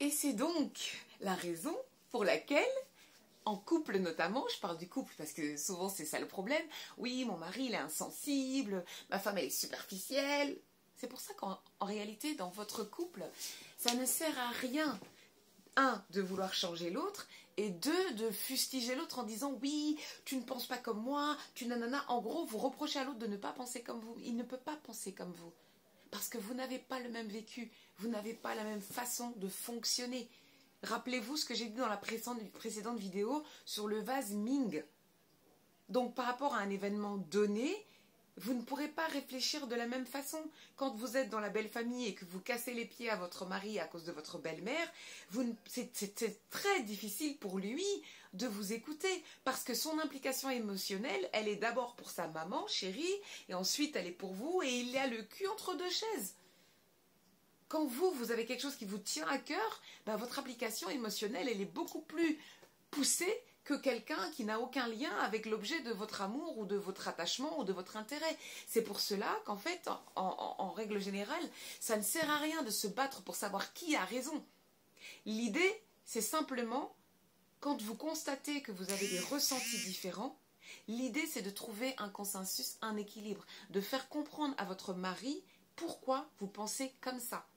Et c'est donc la raison pour laquelle, en couple notamment, je parle du couple parce que souvent c'est ça le problème, oui mon mari il est insensible, ma femme elle est superficielle, c'est pour ça qu'en réalité dans votre couple, ça ne sert à rien, un, de vouloir changer l'autre, et deux, de fustiger l'autre en disant oui, tu ne penses pas comme moi, tu nanana, en gros vous reprochez à l'autre de ne pas penser comme vous, il ne peut pas penser comme vous. Parce que vous n'avez pas le même vécu, vous n'avez pas la même façon de fonctionner. Rappelez-vous ce que j'ai dit dans la précédente vidéo sur le vase Ming. Donc par rapport à un événement donné, vous ne pourrez pas réfléchir de la même façon. Quand vous êtes dans la belle famille et que vous cassez les pieds à votre mari à cause de votre belle-mère, c'est très difficile pour lui de vous écouter. Parce que son implication émotionnelle, elle est d'abord pour sa maman, chérie, et ensuite elle est pour vous, et il a le cul entre deux chaises. Quand vous avez quelque chose qui vous tient à cœur, ben votre application émotionnelle, elle est beaucoup plus poussée que quelqu'un qui n'a aucun lien avec l'objet de votre amour ou de votre attachement ou de votre intérêt. C'est pour cela qu'en fait, en règle générale, ça ne sert à rien de se battre pour savoir qui a raison. L'idée, c'est simplement, quand vous constatez que vous avez des ressentis différents, l'idée c'est de trouver un consensus, un équilibre, de faire comprendre à votre mari pourquoi vous pensez comme ça.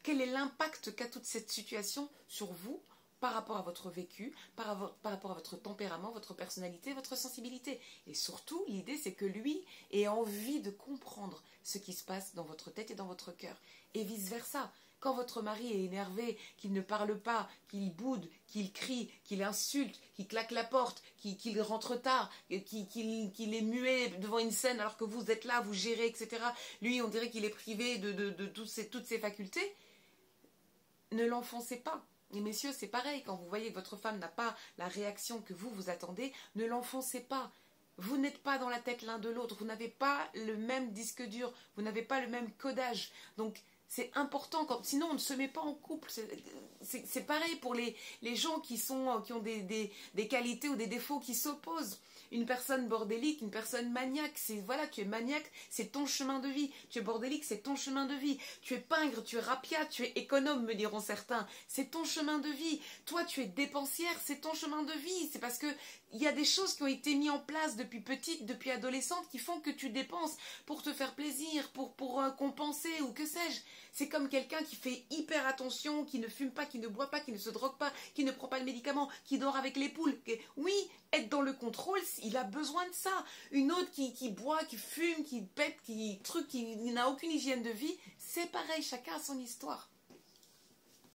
Quel est l'impact qu'a toute cette situation sur vous par rapport à votre vécu, par rapport à votre tempérament, votre personnalité, votre sensibilité. Et surtout, l'idée c'est que lui ait envie de comprendre ce qui se passe dans votre tête et dans votre cœur. Et vice-versa. Quand votre mari est énervé, qu'il ne parle pas, qu'il boude, qu'il crie, qu'il insulte, qu'il claque la porte, qu'il rentre tard, qu'il est muet devant une scène alors que vous êtes là, vous gérez, etc. Lui, on dirait qu'il est privé de toutes ses facultés. Ne l'enfoncez pas. Et messieurs, c'est pareil, quand vous voyez que votre femme n'a pas la réaction que vous attendez, ne l'enfoncez pas. Vous n'êtes pas dans la tête l'un de l'autre, vous n'avez pas le même disque dur, vous n'avez pas le même codage. Donc, c'est important, sinon on ne se met pas en couple. C'est pareil pour les gens qui ont des qualités ou des défauts qui s'opposent. Une personne bordélique, une personne maniaque, voilà, tu es maniaque, c'est ton chemin de vie. Tu es bordélique, c'est ton chemin de vie. Tu es pingre, tu es rapiat, tu es économe, me diront certains. C'est ton chemin de vie. Toi, tu es dépensière, c'est ton chemin de vie. C'est parce que il y a des choses qui ont été mises en place depuis petite, depuis adolescente, qui font que tu dépenses pour te faire plaisir, pour compenser ou que sais-je. C'est comme quelqu'un qui fait hyper attention, qui ne fume pas, qui ne boit pas, qui ne se drogue pas, qui ne prend pas de médicaments, qui dort avec les poules. Oui, être dans le contrôle, il a besoin de ça. Une autre qui boit, qui fume, qui pète, qui n'a aucune hygiène de vie, c'est pareil, chacun a son histoire.